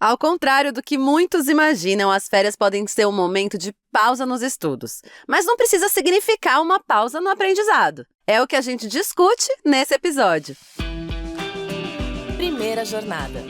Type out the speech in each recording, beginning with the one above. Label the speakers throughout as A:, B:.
A: Ao contrário do que muitos imaginam, as férias podem ser um momento de pausa nos estudos. Mas não precisa significar uma pausa no aprendizado. É o que a gente discute nesse episódio.
B: Primeira jornada.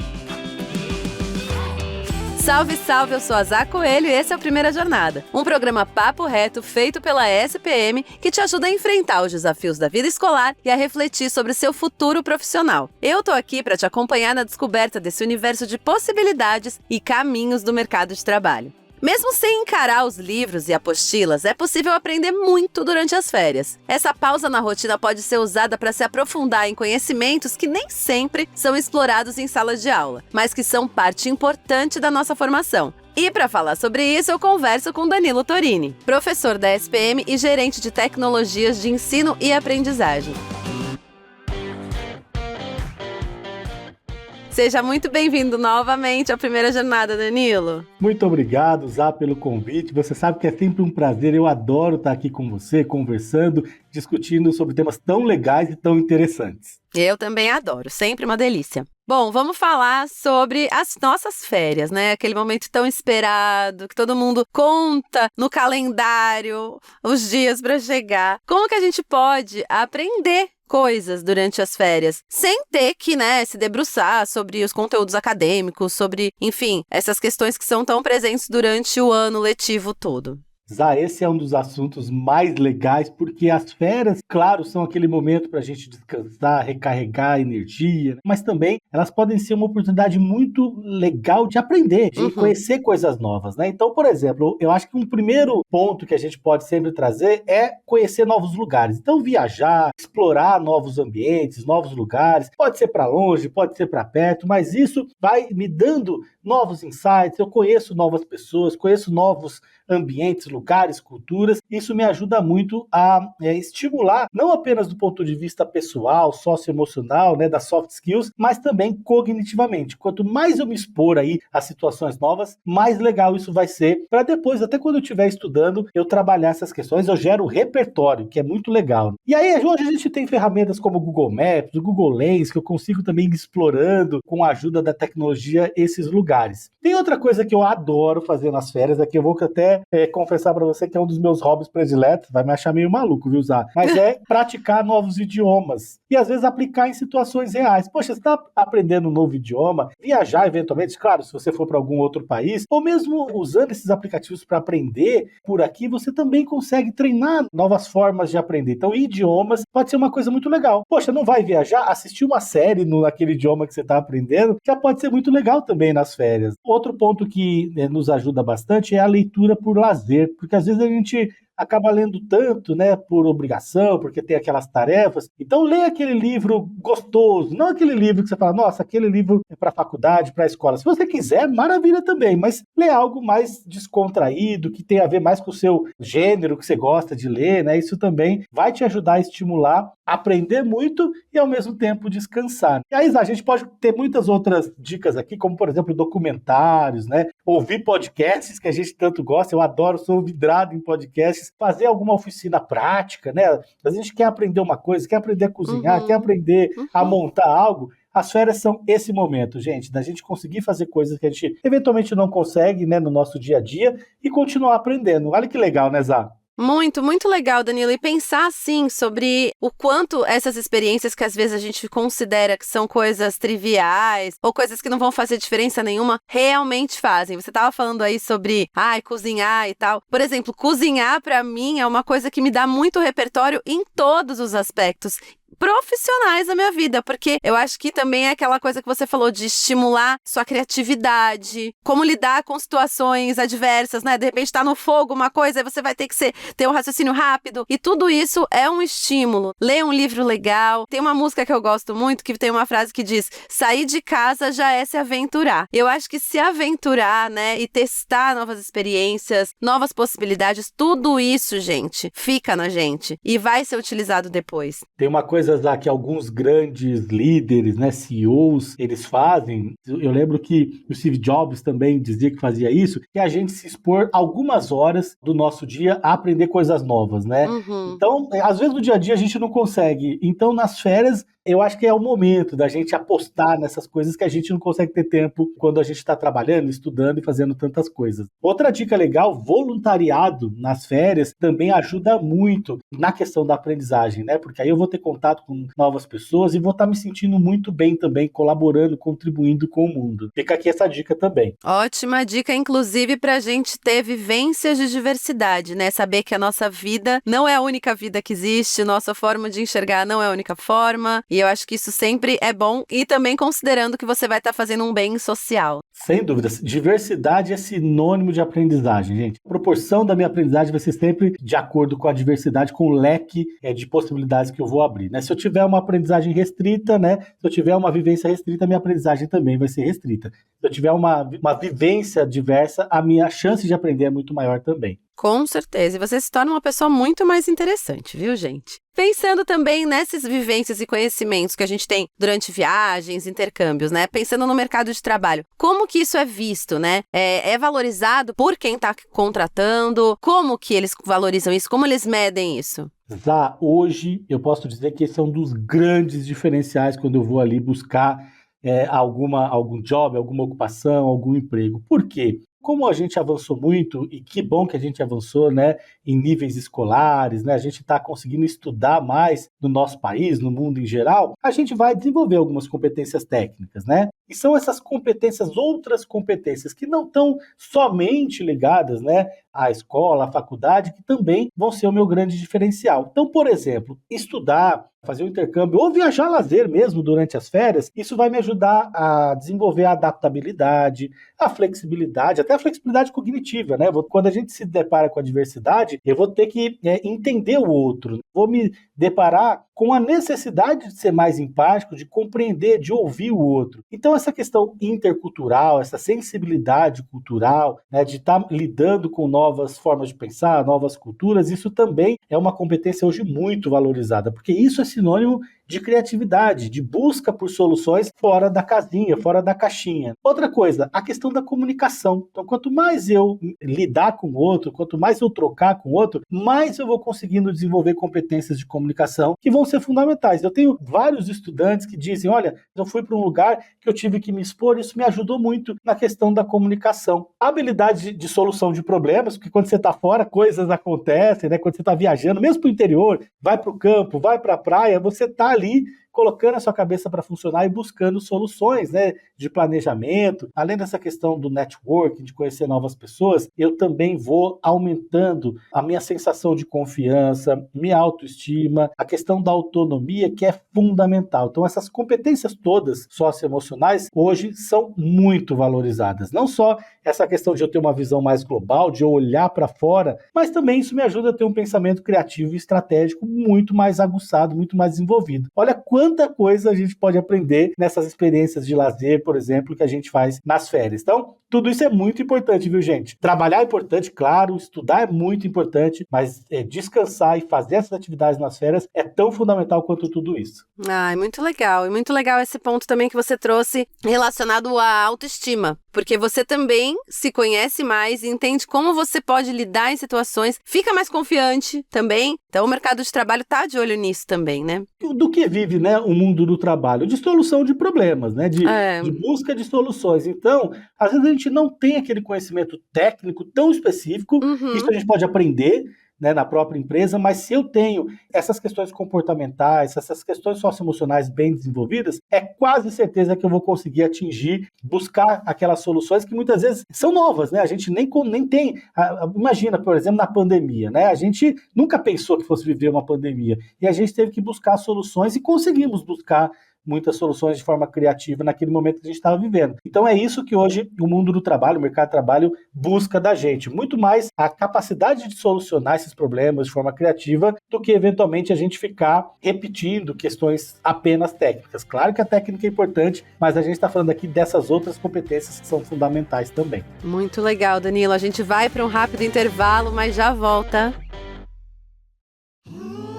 A: Salve, salve! Eu sou a Zá Coelho e esse é o Primeira Jornada, um programa papo reto feito pela SPM que te ajuda a enfrentar os desafios da vida escolar e a refletir sobre seu futuro profissional. Eu tô aqui para te acompanhar na descoberta desse universo de possibilidades e caminhos do mercado de trabalho. Mesmo sem encarar os livros e apostilas, é possível aprender muito durante as férias. Essa pausa na rotina pode ser usada para se aprofundar em conhecimentos que nem sempre são explorados em salas de aula, mas que são parte importante da nossa formação. E para falar sobre isso, eu converso com Danilo Torini, professor da SPM e gerente de tecnologias de ensino e aprendizagem. Seja muito bem-vindo novamente à Primeira Jornada, Danilo.
C: Muito obrigado, Zá, pelo convite. Você sabe que é sempre um prazer, eu adoro estar aqui com você, conversando, discutindo sobre temas tão legais e tão interessantes.
A: Eu também adoro, sempre uma delícia. Bom, vamos falar sobre as nossas férias, né? Aquele momento tão esperado, que todo mundo conta no calendário os dias para chegar. Como que a gente pode aprender coisas durante as férias, sem ter que, se debruçar sobre os conteúdos acadêmicos, sobre, enfim, essas questões que são tão presentes durante o ano letivo todo?
C: Zá, esse é um dos assuntos mais legais, porque as férias, claro, são aquele momento para a gente descansar, recarregar energia, mas também elas podem ser uma oportunidade muito legal de aprender, de conhecer coisas novas, né? Então, por exemplo, eu acho que um primeiro ponto que a gente pode sempre trazer é conhecer novos lugares. Então, viajar, explorar novos ambientes, novos lugares, pode ser para longe, pode ser para perto, mas isso vai me dando novos insights, eu conheço novas pessoas, conheço novos ambientes, lugares, culturas. Isso me ajuda muito a estimular, não apenas do ponto de vista pessoal, socioemocional, das soft skills, mas também cognitivamente. Quanto mais eu me expor aí a situações novas, mais legal isso vai ser para depois, até quando eu estiver estudando, eu trabalhar essas questões, eu gero repertório, que é muito legal. E aí, hoje a gente tem ferramentas como o Google Maps, o Google Lens, que eu consigo também ir explorando com a ajuda da tecnologia esses lugares. Tem outra coisa que eu adoro fazer nas férias, aqui eu vou até confessar para você que é um dos meus hobbies prediletos, vai me achar meio maluco, viu, Zá? Mas é praticar novos idiomas e às vezes aplicar em situações reais. Poxa, você está aprendendo um novo idioma, viajar eventualmente, claro, se você for para algum outro país, ou mesmo usando esses aplicativos para aprender por aqui, você também consegue treinar novas formas de aprender. Então, idiomas pode ser uma coisa muito legal. Poxa, não vai viajar? Assistir uma série naquele idioma que você está aprendendo já pode ser muito legal também nas férias. Outro ponto que nos ajuda bastante é a leitura por lazer, porque às vezes a gente acaba lendo tanto, por obrigação, porque tem aquelas tarefas. Então, lê aquele livro gostoso, não aquele livro que você fala, nossa, aquele livro é para faculdade, para escola. Se você quiser, maravilha também, mas lê algo mais descontraído, que tem a ver mais com o seu gênero que você gosta de ler, Isso também vai te ajudar a estimular, aprender muito e, ao mesmo tempo, descansar. E aí, a gente pode ter muitas outras dicas aqui, como, por exemplo, documentários, ouvir podcasts que a gente tanto gosta. Eu adoro, sou vidrado em podcasts. Fazer alguma oficina prática, A gente quer aprender uma coisa, quer aprender a cozinhar, quer aprender a montar algo. As férias são esse momento, gente, da gente conseguir fazer coisas que a gente eventualmente não consegue, no nosso dia a dia e continuar aprendendo. Olha que legal, Zá?
A: Muito, muito legal, Danilo. E pensar, assim, sobre o quanto essas experiências que às vezes a gente considera que são coisas triviais ou coisas que não vão fazer diferença nenhuma, realmente fazem. Você estava falando aí sobre, cozinhar e tal. Por exemplo, cozinhar, para mim, é uma coisa que me dá muito repertório em todos os aspectos profissionais da minha vida, porque eu acho que também é aquela coisa que você falou de estimular sua criatividade, como lidar com situações adversas, De repente tá no fogo uma coisa, aí você vai ter que ter um raciocínio rápido, e tudo isso é um estímulo. Ler um livro legal. Tem uma música que eu gosto muito, que tem uma frase que diz, sair de casa já é se aventurar. Eu acho que se aventurar, e testar novas experiências, novas possibilidades, tudo isso, gente, fica na gente e vai ser utilizado depois.
C: Tem uma coisa que alguns grandes líderes, CEOs, eles fazem. Eu lembro que o Steve Jobs também dizia que fazia isso, que é a gente se expor algumas horas do nosso dia a aprender coisas novas, Então, às vezes no dia a dia a gente não consegue. Então, nas férias, eu acho que é o momento da gente apostar nessas coisas que a gente não consegue ter tempo quando a gente está trabalhando, estudando e fazendo tantas coisas. Outra dica legal, voluntariado nas férias também ajuda muito na questão da aprendizagem, né? Porque aí eu vou ter contato com novas pessoas e vou estar me sentindo muito bem também, colaborando, contribuindo com o mundo. Fica aqui essa dica também.
A: Ótima dica, inclusive, para a gente ter vivências de diversidade, né? Saber que a nossa vida não é a única vida que existe, nossa forma de enxergar não é a única forma, e eu acho que isso sempre é bom, e também considerando que você vai estar fazendo um bem social.
C: Sem dúvidas, diversidade é sinônimo de aprendizagem, gente. A proporção da minha aprendizagem vai ser sempre de acordo com a diversidade, com o leque de possibilidades que eu vou abrir, né? Se eu tiver uma aprendizagem restrita, né? Se eu tiver uma vivência restrita, a minha aprendizagem também vai ser restrita. Se eu tiver uma vivência diversa, a minha chance de aprender é muito maior também.
A: Com certeza, e você se torna uma pessoa muito mais interessante, viu, gente? Pensando também nessas vivências e conhecimentos que a gente tem durante viagens, intercâmbios, né? Pensando no mercado de trabalho, como que isso é visto, né? É valorizado por quem está contratando? Como que eles valorizam isso? Como eles medem isso?
C: Zá, hoje eu posso dizer que esse é um dos grandes diferenciais quando eu vou ali buscar algum job, alguma ocupação, algum emprego. Por quê? Como a gente avançou muito, e que bom que a gente avançou, né, em níveis escolares, né, a gente está conseguindo estudar mais no nosso país, no mundo em geral, a gente vai desenvolver algumas competências técnicas, né? E são essas competências, outras competências que não estão somente ligadas, né, à escola, à faculdade, que também vão ser o meu grande diferencial. Então, por exemplo, estudar, fazer um intercâmbio ou viajar a lazer mesmo durante as férias, isso vai me ajudar a desenvolver a adaptabilidade, a flexibilidade, até a flexibilidade cognitiva, né? Quando a gente se depara com a diversidade, eu vou ter que entender o outro, vou me deparar com a necessidade de ser mais empático, de compreender, de ouvir o outro. Então, essa questão intercultural, essa sensibilidade cultural, né, de estar lidando com novas formas de pensar, novas culturas, isso também é uma competência hoje muito valorizada, porque isso é sinônimo de criatividade, de busca por soluções fora da casinha, fora da caixinha. Outra coisa, a questão da comunicação. Então, quanto mais eu lidar com o outro, quanto mais eu trocar com o outro, mais eu vou conseguindo desenvolver competências de comunicação que vão ser fundamentais. Eu tenho vários estudantes que dizem, olha, eu fui para um lugar que eu tive que me expor, isso me ajudou muito na questão da comunicação. A habilidade de solução de problemas, porque quando você está fora, coisas acontecem, né? Quando você está viajando, mesmo para o interior, vai para o campo, vai para a praia, você está ali colocando a sua cabeça para funcionar e buscando soluções, né, de planejamento. Além dessa questão do networking, de conhecer novas pessoas, eu também vou aumentando a minha sensação de confiança, minha autoestima, a questão da autonomia, que é fundamental. Então, essas competências todas socioemocionais hoje são muito valorizadas. Não só essa questão de eu ter uma visão mais global, de eu olhar para fora, mas também isso me ajuda a ter um pensamento criativo e estratégico muito mais aguçado, muito mais desenvolvido. Olha quanta coisa a gente pode aprender nessas experiências de lazer, por exemplo, que a gente faz nas férias. Então, tudo isso é muito importante, viu, gente? Trabalhar é importante, claro, estudar é muito importante, mas descansar e fazer essas atividades nas férias é tão fundamental quanto tudo isso.
A: Ah, é muito legal. E muito legal esse ponto também que você trouxe relacionado à autoestima. Porque você também se conhece mais e entende como você pode lidar em situações, fica mais confiante também. Então, o mercado de trabalho está de olho nisso também, né?
C: Do que vive, né, o mundo do trabalho? De solução de problemas, né? De busca de soluções. Então, às vezes a gente não tem aquele conhecimento técnico tão específico, isso a gente pode aprender, né, na própria empresa, mas se eu tenho essas questões comportamentais, essas questões socioemocionais bem desenvolvidas, é quase certeza que eu vou conseguir atingir, buscar aquelas soluções que muitas vezes são novas, né? A gente nem tem. Imagina, por exemplo, na pandemia, né? A gente nunca pensou que fosse viver uma pandemia e a gente teve que buscar soluções e conseguimos buscar muitas soluções de forma criativa naquele momento que a gente estava vivendo. Então é isso que hoje o mundo do trabalho, o mercado de trabalho busca da gente, muito mais a capacidade de solucionar esses problemas de forma criativa do que eventualmente a gente ficar repetindo questões apenas técnicas. Claro que a técnica é importante, mas a gente está falando aqui dessas outras competências que são fundamentais também.
A: Muito legal, Danilo. A gente vai para um rápido intervalo, mas já volta.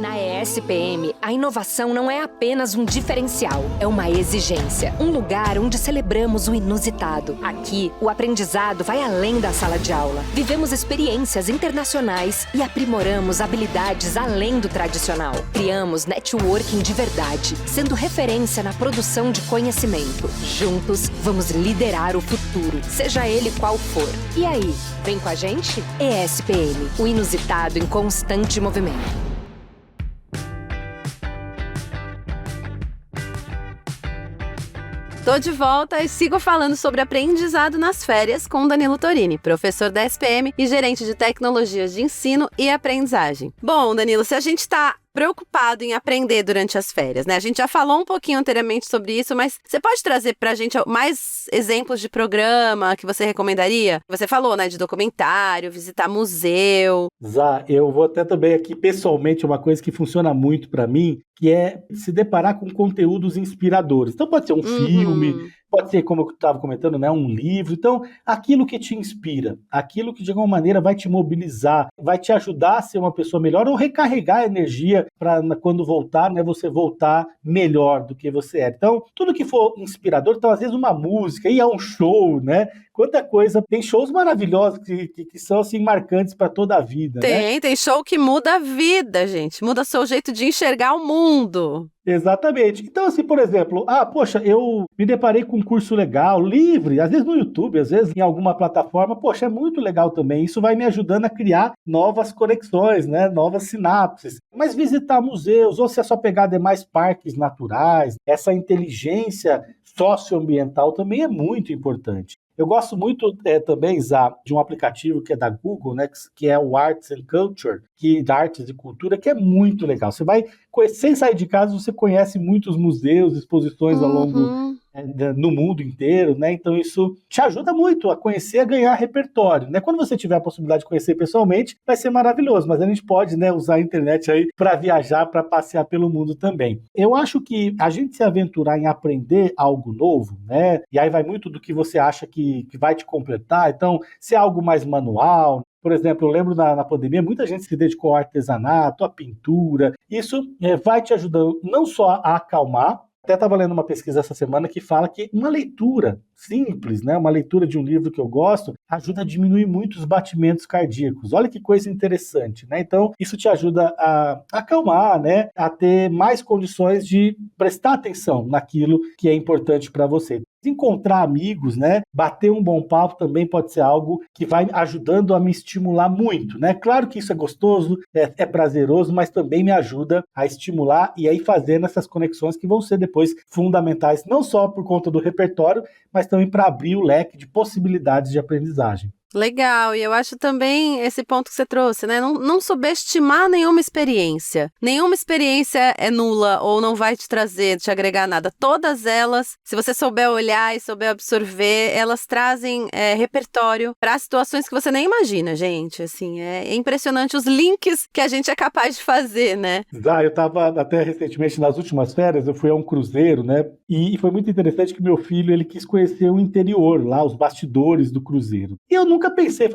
B: Na ESPM, a inovação não é apenas um diferencial, é uma exigência. Um lugar onde celebramos o inusitado. Aqui, o aprendizado vai além da sala de aula. Vivemos experiências internacionais e aprimoramos habilidades além do tradicional. Criamos networking de verdade, sendo referência na produção de conhecimento. Juntos, vamos liderar o futuro, seja ele qual for. E aí, vem com a gente? ESPM, o inusitado em constante movimento.
A: Tô de volta e sigo falando sobre aprendizado nas férias com Danilo Torini, professor da SPM e gerente de tecnologias de ensino e aprendizagem. Bom, Danilo, se a gente tá preocupado em aprender durante as férias, né? A gente já falou um pouquinho anteriormente sobre isso, mas você pode trazer pra gente mais exemplos de programa que você recomendaria? Você falou, né, de documentário, visitar museu.
C: Zá, eu vou até também aqui, pessoalmente, uma coisa que funciona muito pra mim, que é se deparar com conteúdos inspiradores. Então pode ser um filme, pode ser, como eu estava comentando, né, um livro. Então, aquilo que te inspira, aquilo que de alguma maneira vai te mobilizar, vai te ajudar a ser uma pessoa melhor ou recarregar a energia para quando voltar, né, você voltar melhor do que você era. Então, tudo que for inspirador, então às vezes uma música, ir a um show, né? Quanta coisa, tem shows maravilhosos que são assim marcantes para toda a vida, né?
A: Tem show que muda a vida, gente, muda seu jeito de enxergar o mundo.
C: Exatamente. Então, assim, por exemplo, poxa, eu me deparei com um curso legal, livre, às vezes no YouTube, às vezes em alguma plataforma, poxa, é muito legal também. Isso vai me ajudando a criar novas conexões, né? Novas sinapses. Mas visitar museus, ou se a sua pegada é mais parques naturais, essa inteligência socioambiental também é muito importante. Eu gosto muito também, Zá, de um aplicativo que é da Google, né, que é o Arts and Culture, da Artes e Cultura, que é muito legal. Você vai, sem sair de casa, você conhece muitos museus, exposições ao longo no mundo inteiro, né? Então isso te ajuda muito a conhecer, a ganhar repertório, né? Quando você tiver a possibilidade de conhecer pessoalmente, vai ser maravilhoso, mas a gente pode, né, usar a internet aí para viajar, para passear pelo mundo também. Eu acho que a gente se aventurar em aprender algo novo, né? E aí vai muito do que você acha que vai te completar. Então, se é algo mais manual. Por exemplo, eu lembro na pandemia, muita gente se dedicou ao artesanato, à pintura. Isso vai te ajudando não só a acalmar. Até estava lendo uma pesquisa essa semana que fala que uma leitura simples, né, uma leitura de um livro que eu gosto, ajuda a diminuir muito os batimentos cardíacos. Olha que coisa interessante, né? Então, isso te ajuda a acalmar, né, a ter mais condições de prestar atenção naquilo que é importante para você. Encontrar amigos, né, bater um bom papo também pode ser algo que vai ajudando a me estimular muito, né? Claro que isso é gostoso, é prazeroso, mas também me ajuda a estimular e aí fazendo essas conexões que vão ser depois fundamentais, não só por conta do repertório, mas também para abrir o leque de possibilidades de aprendizagem.
A: Legal, e eu acho também esse ponto que você trouxe, né? Não subestimar nenhuma experiência. Nenhuma experiência é nula ou não vai te trazer, te agregar nada. Todas elas, se você souber olhar e souber absorver, elas trazem repertório para situações que você nem imagina, gente. Assim, é impressionante os links que a gente é capaz de fazer, né?
C: Eu estava até recentemente, nas últimas férias, eu fui a um cruzeiro, né? E foi muito interessante que meu filho, ele quis conhecer o interior, lá, os bastidores do cruzeiro. E eu nunca pensei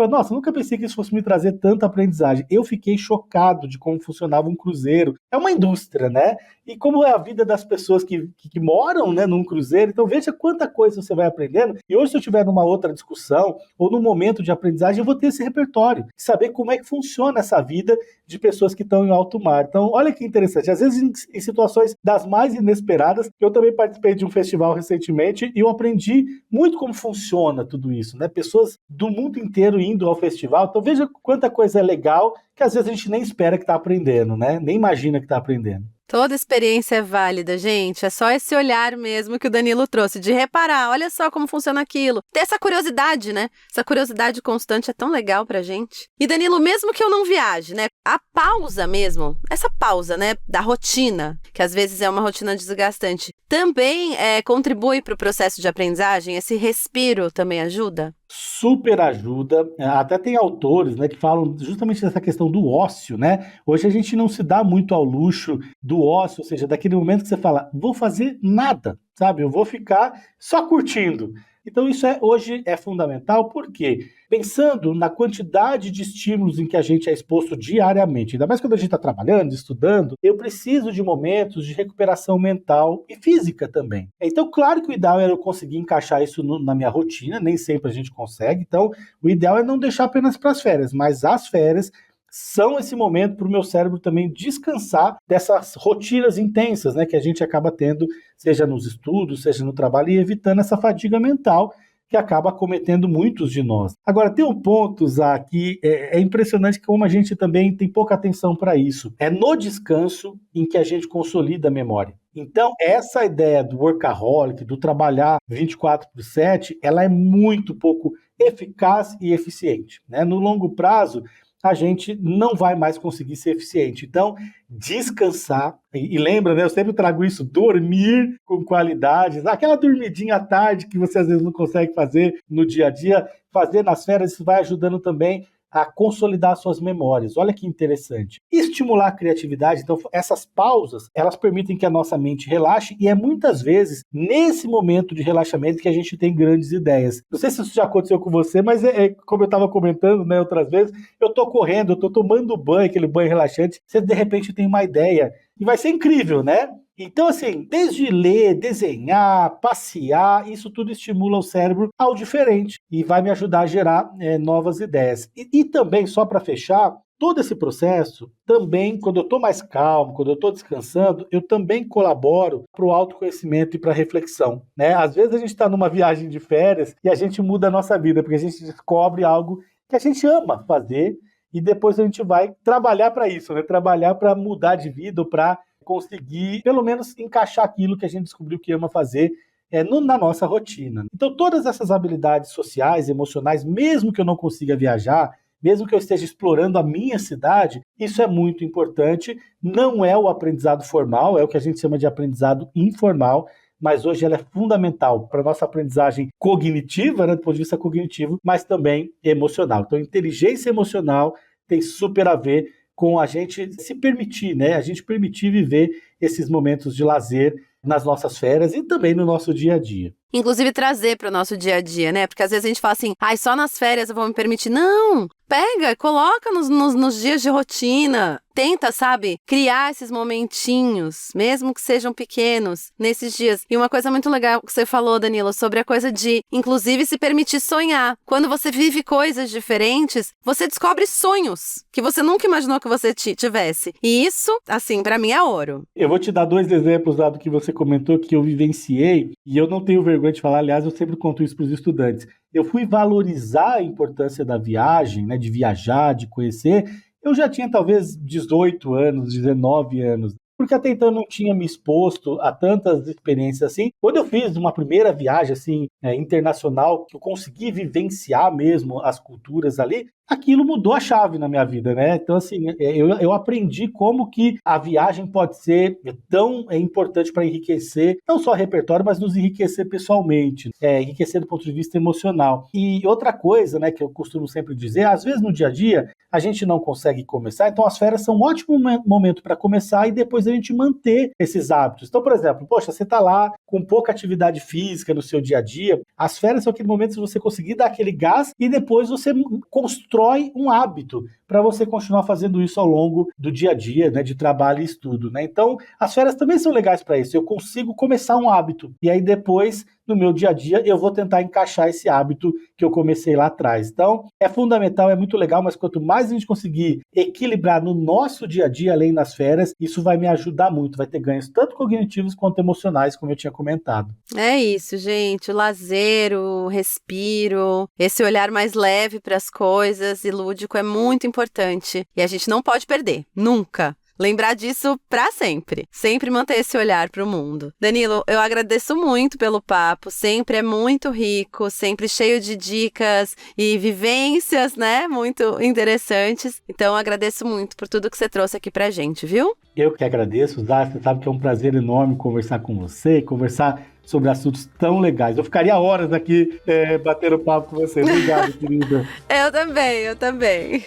C: que isso fosse me trazer tanta aprendizagem. Eu fiquei chocado de como funcionava um cruzeiro. É uma indústria, né? E como é a vida das pessoas que moram, né, num cruzeiro. Então veja quanta coisa você vai aprendendo. E hoje, se eu estiver numa outra discussão ou num momento de aprendizagem, eu vou ter esse repertório. Saber como é que funciona essa vida de pessoas que estão em alto mar. Então, olha que interessante. Às vezes, em situações das mais inesperadas, eu também participei de um festival recentemente e eu aprendi muito como funciona tudo isso, né? Pessoas do mundo inteiro indo ao festival. Então veja quanta coisa é legal que às vezes a gente nem espera que está aprendendo, né? Nem imagina que está aprendendo.
A: Toda experiência é válida, gente. É só esse olhar mesmo que o Danilo trouxe, de reparar, olha só como funciona aquilo. Ter essa curiosidade, né? Essa curiosidade constante é tão legal pra gente. E Danilo, mesmo que eu não viaje, né? A pausa mesmo, essa pausa, né? Da rotina, que às vezes é uma rotina desgastante, também contribui para o processo de aprendizagem? Esse respiro também ajuda?
C: Super ajuda, até tem autores, né, que falam justamente dessa questão do ócio, né? Hoje a gente não se dá muito ao luxo do ócio, ou seja, daquele momento que você fala, vou fazer nada, sabe? Eu vou ficar só curtindo. Então isso hoje é fundamental, porque pensando na quantidade de estímulos em que a gente é exposto diariamente, ainda mais quando a gente está trabalhando, estudando, eu preciso de momentos de recuperação mental e física também. Então, claro que o ideal é eu conseguir encaixar isso na minha rotina, nem sempre a gente consegue, então o ideal é não deixar apenas para as férias, mas as férias são esse momento para o meu cérebro também descansar dessas rotinas intensas, né, que a gente acaba tendo, seja nos estudos, seja no trabalho, e evitando essa fadiga mental que acaba acometendo muitos de nós. Agora, tem um ponto, Zá, que é impressionante como a gente também tem pouca atenção para isso. É no descanso em que a gente consolida a memória. Então, essa ideia do workaholic, do trabalhar 24/7, ela é muito pouco eficaz e eficiente, né? No longo prazo, a gente não vai mais conseguir ser eficiente. Então, descansar, e lembra, né, eu sempre trago isso, dormir com qualidade, aquela dormidinha à tarde que você às vezes não consegue fazer no dia a dia, fazer nas férias, isso vai ajudando também a consolidar suas memórias. Olha que interessante. Estimular a criatividade, então essas pausas, elas permitem que a nossa mente relaxe e é muitas vezes nesse momento de relaxamento que a gente tem grandes ideias. Não sei se isso já aconteceu com você, mas como eu estava comentando, né, outras vezes, eu estou correndo, eu estou tomando banho, aquele banho relaxante, você de repente tem uma ideia e vai ser incrível, né? Então, assim, desde ler, desenhar, passear, isso tudo estimula o cérebro ao diferente e vai me ajudar a gerar novas ideias. E também, só para fechar, todo esse processo, também, quando eu estou mais calmo, quando eu estou descansando, eu também colaboro para o autoconhecimento e para a reflexão, né? Às vezes a gente está numa viagem de férias e a gente muda a nossa vida, porque a gente descobre algo que a gente ama fazer e depois a gente vai trabalhar para isso, né? Trabalhar para mudar de vida ou para conseguir, pelo menos, encaixar aquilo que a gente descobriu que ama fazer na nossa rotina. Então, todas essas habilidades sociais, emocionais, mesmo que eu não consiga viajar, mesmo que eu esteja explorando a minha cidade, isso é muito importante. Não é o aprendizado formal, é o que a gente chama de aprendizado informal, mas hoje ela é fundamental para a nossa aprendizagem cognitiva, né, do ponto de vista cognitivo, mas também emocional. Então, inteligência emocional tem super a ver com a gente se permitir, né? A gente permitir viver esses momentos de lazer nas nossas férias e também no nosso dia a dia.
A: Inclusive trazer para o nosso dia a dia, né? Porque às vezes a gente fala assim, só nas férias eu vou me permitir. Não! Pega, coloca nos dias de rotina. Tenta, sabe, criar esses momentinhos, mesmo que sejam pequenos, nesses dias. E uma coisa muito legal que você falou, Danilo, sobre a coisa de, inclusive, se permitir sonhar. Quando você vive coisas diferentes, você descobre sonhos que você nunca imaginou que você tivesse. E isso, assim, para mim é ouro.
C: Eu vou te dar 2 exemplos do que você comentou que eu vivenciei, e eu não tenho vergonha de falar, aliás, eu sempre conto isso para os estudantes. Eu fui valorizar a importância da viagem, né, de viajar, de conhecer. Eu já tinha talvez 18 anos, 19 anos, porque até então eu não tinha me exposto a tantas experiências assim. Quando eu fiz uma primeira viagem assim, internacional, que eu consegui vivenciar mesmo as culturas ali, aquilo mudou a chave na minha vida, né? Então, assim, eu aprendi como que a viagem pode ser tão importante para enriquecer, não só o repertório, mas nos enriquecer pessoalmente, enriquecer do ponto de vista emocional. E outra coisa, né, que eu costumo sempre dizer, às vezes no dia a dia a gente não consegue começar, então as férias são um ótimo momento para começar e depois a gente manter esses hábitos. Então, por exemplo, poxa, você está lá com pouca atividade física no seu dia a dia, as férias são aquele momento de você conseguir dar aquele gás e depois você constrói um hábito para você continuar fazendo isso ao longo do dia a dia, né, de trabalho e estudo, né? Então, as férias também são legais para isso. Eu consigo começar um hábito e aí depois, no meu dia a dia, eu vou tentar encaixar esse hábito que eu comecei lá atrás. Então, é fundamental, é muito legal, mas quanto mais a gente conseguir equilibrar no nosso dia a dia, além das férias, isso vai me ajudar muito, vai ter ganhos tanto cognitivos quanto emocionais, como eu tinha comentado.
A: É isso, gente, o lazer, o respiro, esse olhar mais leve para as coisas e lúdico é muito importante e a gente não pode perder, nunca. Lembrar disso pra sempre. Sempre manter esse olhar pro mundo. Danilo, eu agradeço muito pelo papo. Sempre é muito rico, sempre cheio de dicas e vivências, né? Muito interessantes. Então, agradeço muito por tudo que você trouxe aqui pra gente, viu?
C: Eu que agradeço, Zá. Você sabe que é um prazer enorme conversar com você, conversar sobre assuntos tão legais. Eu ficaria horas aqui batendo papo com você. Obrigado, querida.
A: Eu também.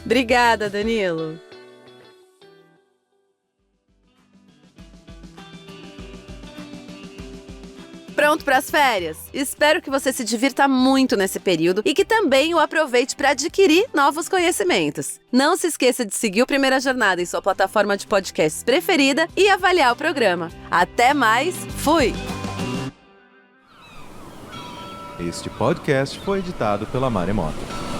A: Obrigada, Danilo. Pronto para as férias? Espero que você se divirta muito nesse período e que também o aproveite para adquirir novos conhecimentos. Não se esqueça de seguir o Primeira Jornada em sua plataforma de podcasts preferida e avaliar o programa. Até mais, fui!
D: Este podcast foi editado pela Maremoto.